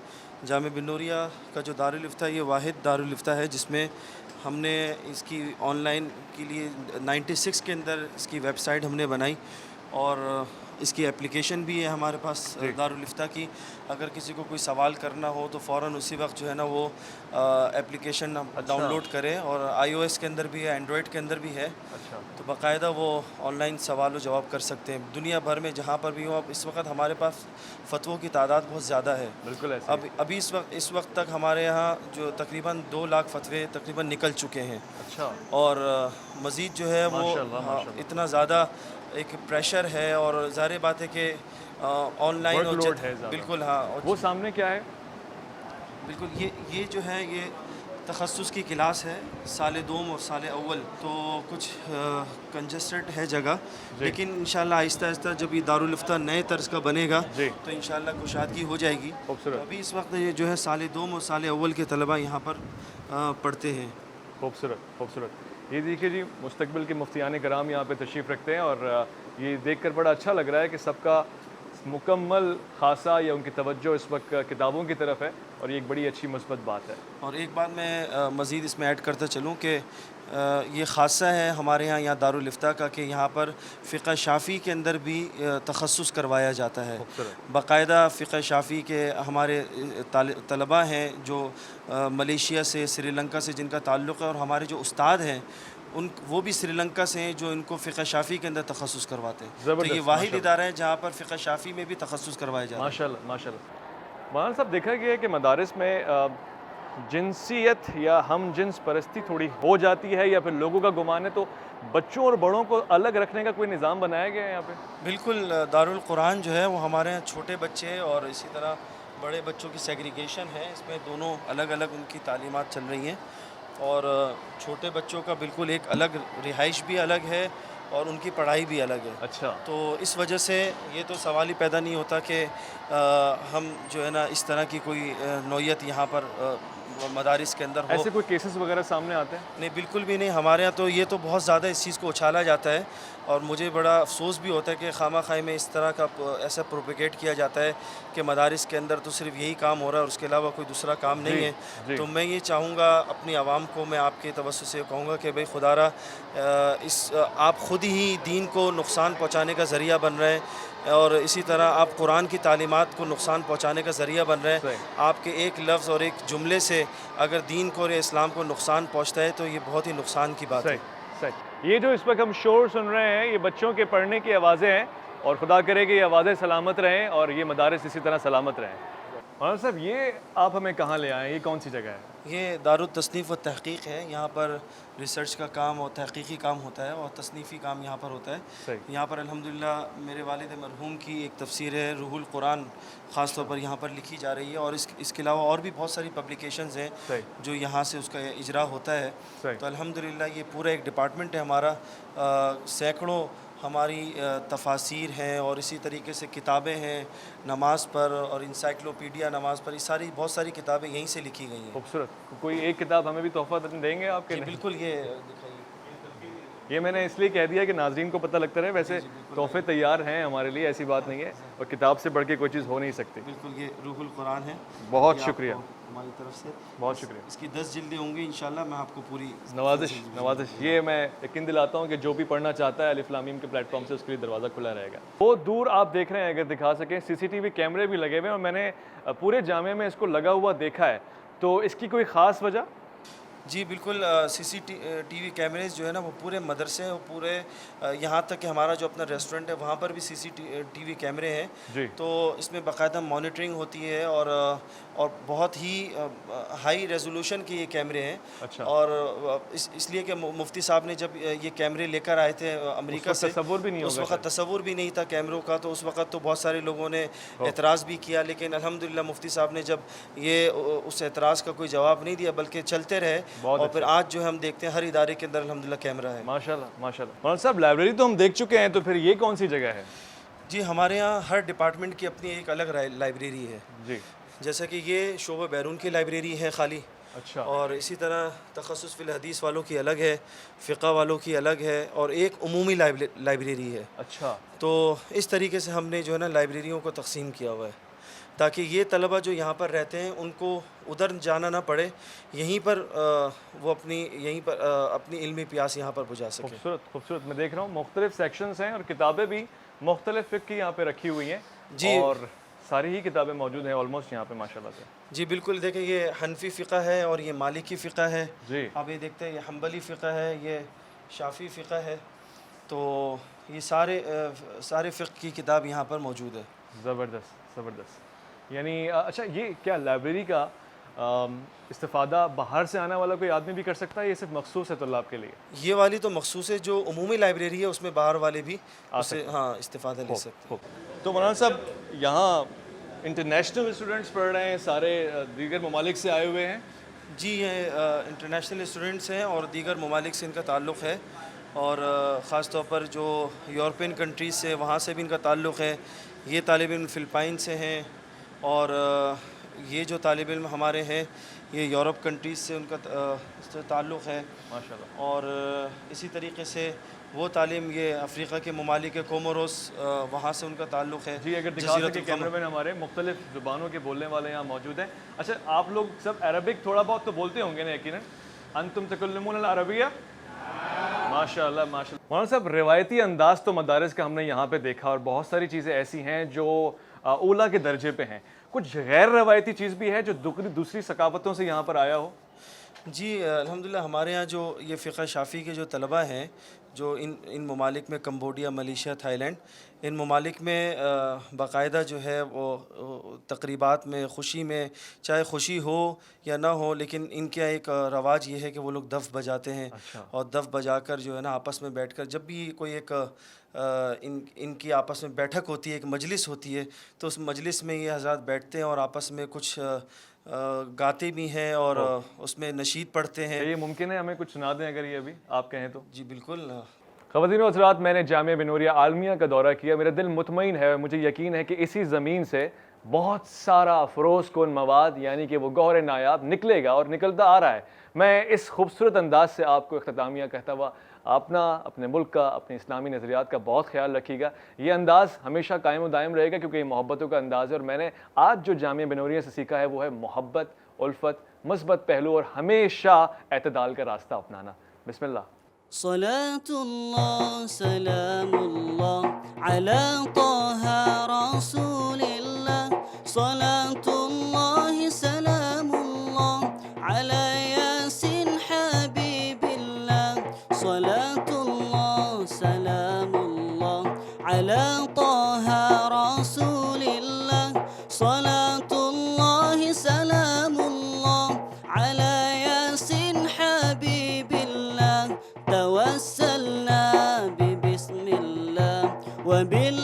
جامعہ بنوریہ کا جو دارالفتہ، یہ واحد دارالفتہ ہے جس میں ہم نے اس کی آن لائن کے لیے 96 کے اندر اس کی ویب سائٹ ہم نے بنائی، اور اس کی اپلیکیشن بھی ہے ہمارے پاس دارالفتہ کی۔ اگر کسی کو کوئی سوال کرنا ہو تو فوراً اسی وقت جو ہے نا وہ اپلیکیشن ڈاؤن لوڈ کرے، اور iOS کے اندر بھی ہے، اینڈرائڈ کے اندر بھی ہے، تو باقاعدہ وہ آن لائن سوال و جواب کر سکتے ہیں دنیا بھر میں جہاں پر بھی ہو۔ اب اس وقت ہمارے پاس فتووں کی تعداد بہت زیادہ ہے، بالکل ایسا ابھی اس وقت تک ہمارے یہاں جو تقریباً 2 لاکھ فتوے تقریباً نکل چکے ہیں، اور مزید جو ہے وہ اتنا زیادہ ایک پریشر ہے، اور ظاہر بات ہے کہ آن لائن بالکل وہ سامنے کیا ہے؟ بالکل یہ جو ہے یہ تخصص کی کلاس ہے، سال دوم اور سال اول، تو کچھ کنجسٹڈ ہے جگہ، لیکن انشاءاللہ آہستہ آہستہ جب یہ دارالفتہ نئے طرز کا بنے گا تو انشاءاللہ کشادگی ہو جائے گی۔ ابھی اس وقت یہ جو ہے سال دوم اور سال اول کے طلباء یہاں پر پڑھتے ہیں۔ خوبصورت خوبصورت۔ یہ دیکھیے جی، مستقبل کے مفتیان کرام یہاں پہ تشریف رکھتے ہیں، اور یہ دیکھ کر بڑا اچھا لگ رہا ہے کہ سب کا مکمل خاصہ یا ان کی توجہ اس وقت کتابوں کی طرف ہے، اور یہ ایک بڑی اچھی مثبت بات ہے۔ اور ایک بات میں مزید اس میں ایڈ کرتا چلوں کہ یہ خاصہ ہے ہمارے یہاں دارالفتہ کا کہ یہاں پر فقہ شافعی کے اندر بھی تخصص کروایا جاتا ہے۔ باقاعدہ فقہ شافعی کے ہمارے طلباء ہیں جو ملیشیا سے، سری لنکا سے جن کا تعلق ہے، اور ہمارے جو استاد ہیں وہ بھی سری لنکا سے ہیں جو ان کو فقہ شافعی کے اندر تخصص کرواتے ہیں۔ تو یہ واحد ادارہ ہے جہاں پر فقہ شافعی میں بھی تخصص کروایا جاتا ہے۔ ماشاءاللہ ماشاءاللہ۔ مولانا صاحب، دیکھا گیا ہے کہ مدارس میں جنسیت یا ہم جنس پرستی تھوڑی ہو جاتی ہے، یا پھر لوگوں کا گمان ہے، تو بچوں اور بڑوں کو الگ رکھنے کا کوئی نظام بنایا گیا ہے یہاں پہ؟ بالکل، دارالقرآن جو ہے وہ ہمارے یہاں چھوٹے بچے اور اسی طرح بڑے بچوں کی سیگریگیشن ہے، اس میں دونوں الگ الگ ان کی تعلیمات چل رہی ہیں، اور چھوٹے بچوں کا بالکل ایک الگ رہائش بھی الگ ہے، اور ان کی پڑھائی بھی الگ ہے. اچھا. تو اس وجہ سے یہ تو سوال ہی پیدا نہیں ہوتا کہ ہم جو ہے نا اس طرح کی کوئی نوعیت یہاں پر مدارس کے اندر ہو. ایسے کوئی کیسز وغیرہ سامنے آتے ہیں؟ نہیں بالکل بھی نہیں. ہمارے یہاں تو یہ تو بہت زیادہ اس چیز کو اچھالا جاتا ہے اور مجھے بڑا افسوس بھی ہوتا ہے کہ خواہ مخواہ میں اس طرح کا ایسا پروپیگیٹ کیا جاتا ہے کہ مدارس کے اندر تو صرف یہی کام ہو رہا ہے اور اس کے علاوہ کوئی دوسرا کام نہیں ہے. تو میں یہ چاہوں گا اپنی عوام کو، میں آپ کے توسط سے کہوں گا کہ بھئی خدا را آپ خود ہی دین کو نقصان پہنچانے کا ذریعہ بن رہے ہیں اور اسی طرح آپ قرآن کی تعلیمات کو نقصان پہنچانے کا ذریعہ بن رہے ہیں. آپ کے ایک لفظ اور ایک جملے سے اگر دین کو اور اسلام کو نقصان پہنچتا ہے تو یہ بہت ہی نقصان کی بات ہے. یہ جو اس وقت ہم شور سن رہے ہیں یہ بچوں کے پڑھنے کی آوازیں ہیں اور خدا کرے کہ یہ آوازیں سلامت رہیں اور یہ مدارس اسی طرح سلامت رہیں. مولانا صاحب یہ آپ ہمیں کہاں لے آئے ہیں؟ یہ کون سی جگہ ہے؟ یہ دارالتصنیف و تحقیق ہے. یہاں پر ریسرچ کا کام اور تحقیقی کام ہوتا ہے اور تصنیفی کام یہاں پر ہوتا ہے. یہاں پر الحمدللہ میرے والد مرحوم کی ایک تفسیر ہے روح القرآن خاص طور پر یہاں پر لکھی جا رہی ہے اور اس کے علاوہ اور بھی بہت ساری پبلیکیشنز ہیں جو یہاں سے اس کا اجرا ہوتا ہے. تو الحمدللہ یہ پورا ایک ڈپارٹمنٹ ہے ہمارا. سینکڑوں ہماری تفاسیر ہیں اور اسی طریقے سے کتابیں ہیں نماز پر اور انسائکلوپیڈیا نماز پر. یہ ساری بہت ساری کتابیں یہیں سے لکھی گئی ہیں. خوبصورت. کوئی ایک کتاب ہمیں بھی تحفہ دیں گے آپ کے؟ بالکل. یہ میں نے اس لیے کہہ دیا کہ ناظرین کو پتہ لگتا رہے. ویسے تحفے تیار ہیں ہمارے لیے، ایسی بات نہیں ہے اور کتاب سے بڑھ کے کوئی چیز ہو نہیں سکتی. بالکل. یہ روح القرآن ہے. بہت شکریہ ہماری طرف سے. بہت شکریہ. اس کی 10 جلدیں ہوں گی انشاءاللہ. میں آپ کو پوری نوازش. یہ میں یقین دلاتا ہوں کہ جو بھی پڑھنا چاہتا ہے الف لام میم کے پلیٹ فارم سے اس کے لیے دروازہ کھلا رہے گا. وہ دور آپ دیکھ رہے ہیں اگر دکھا سکیں CCTV کیمرے بھی لگے ہوئے ہیں اور میں نے پورے جامعہ میں اس کو لگا ہوا دیکھا ہے. تو اس کی کوئی خاص وجہ؟ جی بالکل. CCTV کیمریز جو ہے نا وہ پورے مدرسے اور پورے یہاں تک کہ ہمارا جو اپنا ریسٹورنٹ ہے وہاں پر بھی CCTV کیمرے ہیں. تو اس میں باقاعدہ مانیٹرنگ ہوتی ہے اور بہت ہی ہائی ریزولوشن کے یہ کیمرے ہیں. اور اس لیے کہ مفتی صاحب نے جب یہ کیمرے لے کر آئے تھے امریکہ سے اس وقت تصور بھی نہیں تھا کیمروں کا. تو اس وقت تو بہت سارے لوگوں نے اعتراض بھی کیا لیکن الحمدللہ مفتی صاحب نے جب یہ اس اعتراض کا کوئی جواب نہیں دیا بلکہ چلتے رہے اور پھر آج جو ہم دیکھتے ہیں ہر ادارے کے اندر الحمدللہ کیمرہ ہے. ماشاءاللہ ماشاءاللہ. مولانا صاحب لائبریری تو ہم دیکھ چکے ہیں، تو پھر یہ کون سی جگہ ہے؟ جی ہمارے یہاں ہر ڈپارٹمنٹ کی اپنی ایک الگ لائبریری ہے. جی جیسا کہ یہ شعبہ بیرون کی لائبریری ہے خالی. اچھا. اور اسی طرح تخصص فی الحدیث والوں کی الگ ہے، فقہ والوں کی الگ ہے اور ایک عمومی لائبریری ہے. اچھا. تو اس طریقے سے ہم نے جو ہے نا لائبریریوں کو تقسیم کیا ہوا ہے تاکہ یہ طلبہ جو یہاں پر رہتے ہیں ان کو ادھر جانا نہ پڑے، یہیں پر وہ اپنی علمی پیاس یہاں پر بجھا سکیں. خوبصورت خوبصورت. میں دیکھ رہا ہوں مختلف سیکشنز ہیں اور کتابیں بھی مختلف فقہ کی یہاں پہ رکھی ہوئی ہیں. جی. اور ساری ہی کتابیں موجود ہیں آلموسٹ یہاں پہ ماشاءاللہ سے. جی بالکل. دیکھیں یہ حنفی فقہ ہے اور یہ مالکی فقہ ہے. جی. آپ یہ دیکھتے ہیں یہ حنبلی فقہ ہے، یہ شافعی فقہ ہے. تو یہ سارے فقہ کی کتاب یہاں پر موجود ہے. زبردست زبردست. یعنی اچھا یہ کیا لائبریری کا استفادہ باہر سے آنے والا کوئی آدمی بھی کر سکتا ہے؟ یہ صرف مخصوص ہے طلاب کے لیے؟ یہ والی تو مخصوص ہے. جو عمومی لائبریری ہے اس میں باہر والے بھی اسے استفادہ لے سکتے ہیں. تو مولانا صاحب یہاں انٹرنیشنل اسٹوڈنٹس پڑھ رہے ہیں، سارے دیگر ممالک سے آئے ہوئے ہیں؟ جی یہ انٹرنیشنل اسٹوڈنٹس ہیں اور دیگر ممالک سے ان کا تعلق ہے اور خاص طور پر جو یورپین کنٹریز سے وہاں سے بھی ان کا تعلق ہے. یہ طالب علم فلپائن سے ہیں اور یہ جو طالب علم ہمارے ہیں یہ یورپ کنٹریز سے ان کا تعلق ہے ماشاءاللہ. اور اسی طریقے سے وہ تعلیم یہ افریقہ کے ممالک کوموروس وہاں سے ان کا تعلق ہے. جی اگر دکھا سکے کیمرے مین ہمارے مختلف زبانوں کے بولنے والے یہاں موجود ہیں. اچھا آپ لوگ سب عربک تھوڑا بہت تو بولتے ہوں گے نا یقیناً؟ انتم تکلمون العربیہ؟ ماشاء اللہ ماشاء اللہ. مولانا صاحب روایتی انداز تو مدارس کا ہم نے یہاں پہ دیکھا اور بہت ساری چیزیں ایسی ہیں جو اولیٰ کے درجے پہ ہیں. کچھ غیر روایتی چیز بھی ہے جو دوسری ثقافتوں سے یہاں پر آیا ہو؟ جی الحمدللہ ہمارے یہاں جو یہ فقہ شافعی کے جو طلبہ ہیں جو ان ممالک میں کمبوڈیا، ملیشیا، تھائی لینڈ، ان ممالک میں باقاعدہ جو ہے وہ تقریبات میں خوشی میں چاہے خوشی ہو یا نہ ہو لیکن ان کا ایک رواج یہ ہے کہ وہ لوگ دف بجاتے ہیں. اور دف بجا کر جو ہے نا آپس میں بیٹھ کر جب بھی کوئی ایک ان کی آپس میں بیٹھک ہوتی ہے، ایک مجلس ہوتی ہے تو اس مجلس میں یہ حضرات بیٹھتے ہیں اور آپس میں کچھ گاتے بھی ہیں اور اس میں نشید پڑھتے ہیں. یہ ممکن ہے ہمیں کچھ سنا دیں اگر یہ ابھی آپ کہیں تو؟ جی بالکل. خواتین و حضرات، میں نے جامعہ بنوریہ عالمیہ کا دورہ کیا. میرا دل مطمئن ہے، مجھے یقین ہے کہ اسی زمین سے بہت سارا افروز کن مواد یعنی کہ وہ گوہر نایاب نکلے گا اور نکلتا آ رہا ہے. میں اس خوبصورت انداز سے آپ کو اختتامیہ کہتا ہوا اپنے ملک کا، اپنے اسلامی نظریات کا بہت خیال رکھیے گا. یہ انداز ہمیشہ قائم و دائم رہے گا کیونکہ یہ محبتوں کا انداز ہے، اور میں نے آج جو جامعہ بنوریہ سے سیکھا ہے وہ ہے محبت، الفت، مثبت پہلو اور ہمیشہ اعتدال کا راستہ اپنانا. بسم اللہ. صلاة الله سلام الله على طه رسول الله. صلاة الله سلام الله على ياسين حبيب الله. صلاة الله سلام الله على طه رسول الله. صلاة الله سلام الله على ياسين حبيب الله. توسلنا ببسم الله وبال